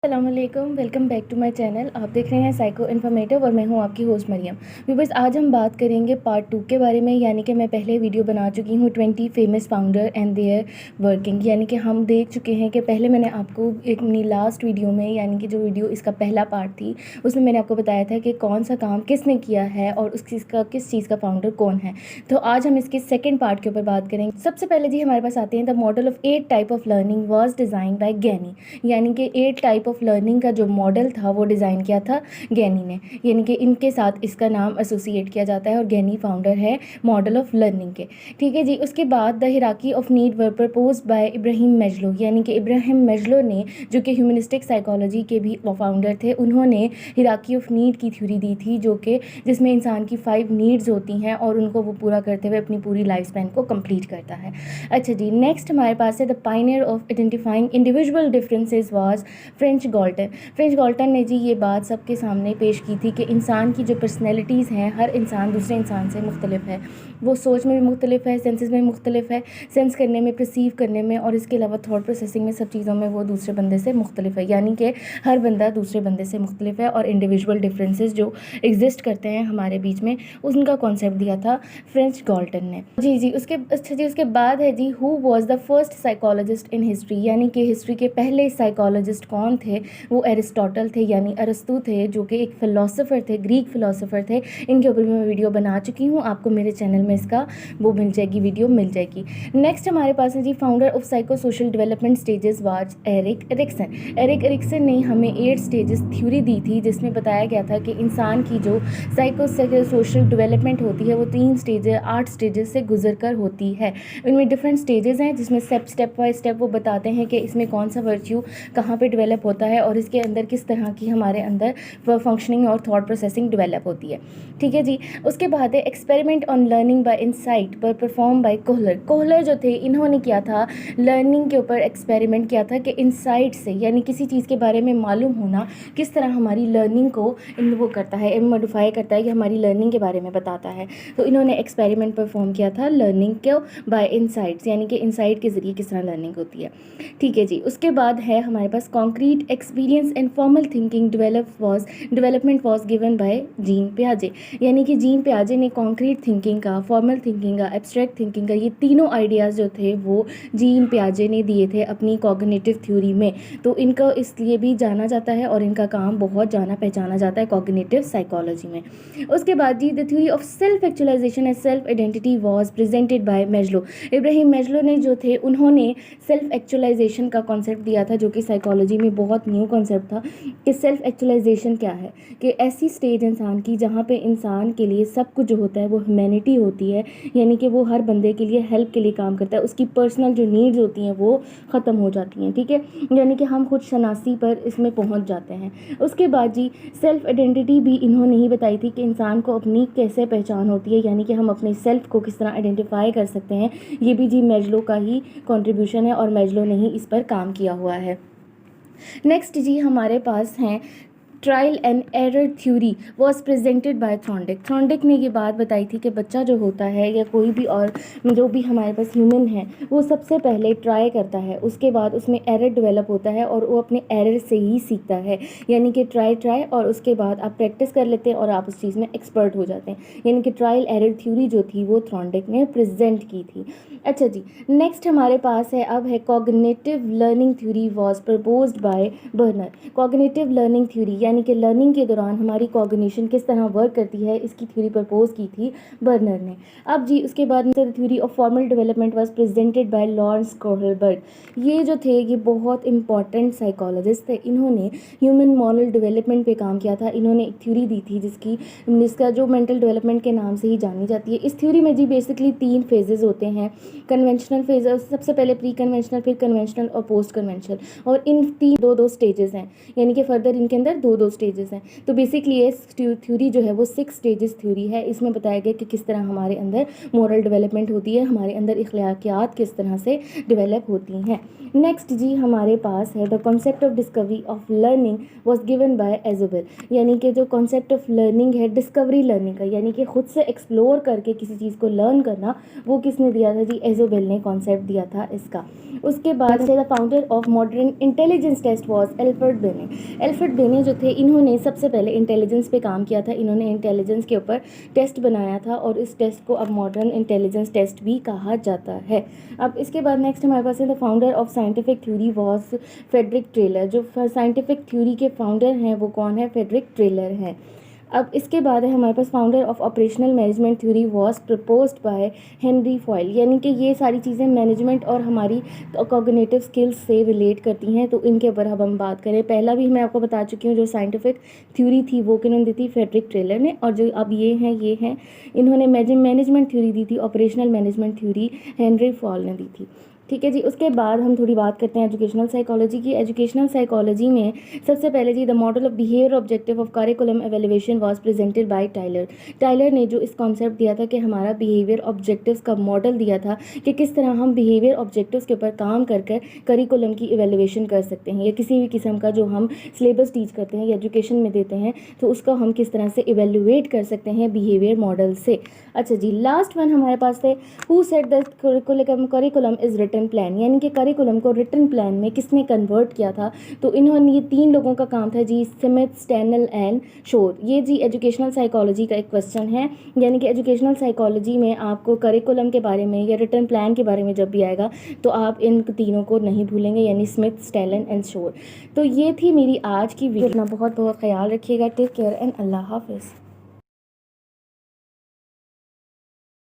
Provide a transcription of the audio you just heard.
अस्सलामुअलैकुम, welcome back to my channel. आप देख रहे हैं साइको इन्फॉर्मेटिव और मैं हूं आपकी होस्ट मरियम। व्यूअर्स, आज हम बात करेंगे पार्ट 2 के बारे में। यानी कि मैं पहले वीडियो बना चुकी हूं 20 famous founder and their working. यानी कि हम देख चुके हैं कि पहले मैंने आपको एक अपनी लास्ट वीडियो में, यानी कि जो वीडियो इसका पहला पार्ट थी, उसमें मैंने आपको बताया था कि कौन सा काम किसने किया है और उस किस चीज़ का फाउंडर कौन है। तो आज हम इसके सेकेंड पार्ट के ऊपर बात करेंगे। सबसे पहले जी हमारे पास आते हैं the model of 8 type of learning was design by गैनी। यानी कि 8 टाइप ऑफ लर्निंग का जो मॉडल था वो डिज़ाइन किया था गैनी ने। यानी कि इनके साथ इसका नाम एसोसिएट किया जाता है और गैनी फाउंडर है मॉडल ऑफ लर्निंग के। ठीक है जी। उसके बाद the hierarchy of need were proposed by Ibrahim Maslow. यानी कि इब्राहिम मैस्लो ने, जो कि ह्यूमनिस्टिक साइकोलॉजी के भी फाउंडर थे, उन्होंने हिराकी ऑफ नीड की थ्योरी दी थी, जो कि जिसमें इंसान की 5 नीड्स होती हैं और उनको वो पूरा करते हुए अपनी पूरी लाइफ स्पैन को कंप्लीट करता है। अच्छा जी, नेक्स्ट हमारे पास है the Pioneer of identifying individual differences was French Galton. French Galton ने जी ये बात सबके सामने पेश की थी कि इंसान की जो पर्सनैलिटीज़ हैं, हर इंसान दूसरे इंसान से मुख्तलिफ है। वो सोच में भी मुख्तलिफ है, सेंसेस में मुख्तलिफ है, सेंस करने में, परसीव करने में और इसके अलावा थॉट प्रोसेसिंग में, सब चीज़ों में वो दूसरे बंदे से मुख्तलिफ है। यानी कि हर बंदा दूसरे बंदे से मुख्तलिफ है और इंडिविजुअल डिफरेंसेस जो एग्जिस्ट करते हैं हमारे बीच में, उनका कॉन्सेप्ट दिया था फ्रेंच गॉल्टन ने। उसके बाद है जी who was the first psychologist in history. यानी कि हिस्ट्री के पहले साइकोलॉजिस्ट कौन थे? वो एरिस्टोटल थे, यानी अरस्तु थे, जो कि एक फ़िलासफ़र थे, ग्रीक फ़िलासफ़र थे। इनके ऊपर भी मैं वीडियो बना चुकी हूँ, आपको मेरे चैनल में इसका वो मिल जाएगी, वीडियो मिल जाएगी। नेक्स्ट हमारे पास है जी founder of psycho social development stages was Erik Erikson. Erik Erikson ने हमें 8 स्टेजेस थ्योरी दी थी, जिसमें बताया गया था कि इंसान की जो साइको सोशल डेवलपमेंट होती है वो 3 स्टेज 8 स्टेजेस से गुजर कर होती है। इनमें डिफरेंट स्टेजेस हैं, जिसमें स्टेप बाय स्टेप वो बताते हैं कि इसमें कौन सा वर्च्यू कहाँ पे डेवलप होता है और इसके अंदर किस तरह की हमारे अंदर फंक्शनिंग और थॉट प्रोसेसिंग डेवलप होती है। ठीक है जी। उसके बाद है experiment on learning by insight पर परफॉर्म बाय कोहलर। कोहलर जो थे, इन्होंने किया था लर्निंग के ऊपर एक्सपेरिमेंट किया था कि इंसाइट से, यानी किसी चीज़ के बारे में मालूम होना, किस तरह हमारी लर्निंग को वो करता है, मॉडिफाई करता है, कि हमारी लर्निंग के बारे में बताता है। तो इन्होंने एक्सपेरिमेंट परफॉर्म किया था लर्निंग को बाय इंसाइट्स, यानी कि इंसाइट के ज़रिए किस तरह लर्निंग होती है। ठीक है जी। उसके बाद है हमारे पास concrete experience and formal thinking development was given by Jean पियाजे। यानी कि जीन पियाजे ने कॉन्क्रीट थिंकिंग का, फॉर्मल थिंकिंग का, एब्स्ट्रैक्ट थिंकिंग का, ये तीनों आइडियाज़ जो थे वो जीन पियाजे ने दिए थे अपनी कॉग्निटिव थ्योरी में। तो इनको इसलिए भी जाना जाता है और इनका काम बहुत जाना पहचाना जाता है कॉग्निटिव साइकोलॉजी में। उसके बाद जी the theory of self actualisation and self identity was presented by Maslow. Ibrahim Maslow ने जो थे, उन्होंने सेल्फ एक्चुअलाइजेशन का कॉन्सेप्ट दिया था, जो कि साइकोलॉजी में बहुत न्यू कॉन्सेप्ट था कि सेल्फ एक्चुअलाइजेशन क्या है। कि ऐसी स्टेज इंसान की जहाँ पे इंसान के लिए सब कुछ जो होता है वो ह्यूमैनिटी होती है, यानी कि वो हर बंदे के लिए हेल्प के लिए काम करता है, उसकी पर्सनल जो नीड्स होती हैं वो ख़त्म हो जाती हैं। ठीक है, यानी कि हम खुद शनासी पर इसमें पहुँच जाते हैं। उसके बाद जी सेल्फ आइडेंटिटी भी इन्होंने ही बताई थी कि इंसान को अपनी कैसे पहचान होती है, यानी कि हम अपने सेल्फ को किस तरह आइडेंटिफाई कर सकते हैं। ये भी जी मैस्लो का ही कंट्रीब्यूशन है और मैस्लो ने ही इस पर काम किया हुआ है। नेक्स्ट जी हमारे पास हैं trial and error theory was presented by Thorndike. Thorndike ने ये बात बताई थी कि बच्चा जो होता है या कोई भी और जो भी हमारे पास ह्यूमन है, वो सबसे पहले ट्राई करता है, उसके बाद उसमें एरर डेवलप होता है और वो अपने एरर से ही सीखता है। यानी कि ट्राई और उसके बाद आप प्रैक्टिस कर लेते हैं और आप उस चीज़ में एक्सपर्ट हो जाते हैं। यानी कि ट्रायल एरर थ्योरी जो थी वो थॉर्नडिक ने प्रेजेंट की थी। अच्छा जी, नेक्स्ट हमारे पास है अब है cognitive learning theory was proposed bye burner. Cognitive learning theory, यानी कि लर्निंग के दौरान हमारी कॉग्निशन किस तरह वर्क करती है, इसकी थ्योरी प्रपोज की थी बर्नर ने। अब जी उसके बाद theory of formal development was presented by Lawrence Kohlberg. ये जो थे ये बहुत इंपॉर्टेंट साइकोलॉजिस्ट थे, इन्होंने ह्यूमन मॉरल डेवलपमेंट पे काम किया था। इन्होंने एक थ्योरी दी थी जिसका जो मेंटल डेवलपमेंट के नाम से ही जानी जाती है। इस थ्योरी में जी बेसिकली 3 फेजेस होते हैं। कन्वेंशनल फेज, सबसे पहले प्री कन्वेंशनल, फिर कन्वेंशनल और पोस्ट कन्वेंशनल, और इन 3 दो स्टेजेस हैं, यानी कि फर्दर इनके अंदर 2 दो स्टेजेस हैं। तो बेसिकली ये थ्योरी जो है वो 6 स्टेजेस थ्योरी है। इसमें बताया गया कि किस तरह हमारे अंदर मॉरल डेवलपमेंट होती है, हमारे अंदर इखलाकियात किस तरह से डेवलप होती हैं। नेक्स्ट जी हमारे पास है the concept of discovery of learning was given by Ausubel, यानी कि जो कॉन्सेप्ट ऑफ लर्निंग है डिस्कवरी लर्निंग का, यानी कि खुद से एक्सप्लोर करके किसी चीज़ को लर्न करना, वो किसने दिया था जी? एजोबेल ने कॉन्सेप्ट दिया था इसका। उसके बाद से the founder of modern intelligence test was Alfred Binet. Alfred Binet जो थे इन्होंने सबसे पहले इंटेलिजेंस पे काम किया था, इन्होंने इंटेलिजेंस के ऊपर टेस्ट बनाया था और इस टेस्ट को अब मॉडर्न इंटेलिजेंस टेस्ट भी कहा जाता है। अब इसके बाद नेक्स्ट हमारे पास है the founder of scientific theory was Frederick Taylor. जो साइंटिफिक थ्योरी के फाउंडर हैं वो कौन है? फ्रेडरिक टेलर हैं। अब इसके बाद है हमारे पास founder of operational management theory was proposed by Henri Fayol, यानी कि ये सारी चीज़ें मैनेजमेंट और हमारी कॉग्निटिव स्किल्स से रिलेट करती हैं, तो इनके ऊपर अब हम बात करें। पहला भी मैं आपको बता चुकी हूँ, जो साइंटिफिक थ्योरी थी वो किन्होंने दी थी? फ्रेडरिक टेलर ने। और जो अब ये हैं इन्होंने मैनेजमेंट थ्योरी दी थी, operational management theory Henry foil ने दी थी। ठीक है जी। उसके बाद हम थोड़ी बात करते हैं एजुकेशनल साइकोलॉजी की। एजुकेशनल साइकोलॉजी में सबसे पहले जी the model of behaviour objective of curriculum evaluation was presented by Tyler. Tyler ने जो इस कॉन्सेप्ट दिया था कि हमारा बिहेवियर ऑब्जेक्टिव्स का मॉडल दिया था कि किस तरह हम बिहेवियर ऑब्जेक्टिव्स के ऊपर काम कर कर करिकुलम की एवेल्युएशन कर सकते हैं, या किसी भी किस्म का जो हम सिलेबस टीच करते हैं या एजुकेशन में देते हैं तो उसका हम किस तरह से इवेल्युएट कर सकते हैं बिहेवियर मॉडल से। अच्छा जी, लास्ट वन हमारे पास है who said the curriculum is written plan, यानी कि करिकुलम को रिटन प्लान में किसने कन्वर्ट किया था? तो इन्होंने, ये 3 लोगों का काम था जी, स्मिथ, स्टैनल एंड शोर। ये जी एजुकेशनल साइकोलॉजी का एक क्वेश्चन है, यानी कि एजुकेशनल साइकोलॉजी में आपको करिकुलम के बारे में या रिटन प्लान के बारे में जब भी आएगा तो आप इन तीनों को नहीं भूलेंगे, यानी स्मिथ, स्टैनल एंड शोर। तो ये थी मेरी आज की वीडियो। अपना बहुत बहुत ख्याल रखिएगा। टेक केयर एंड अल्लाह हाफिज़।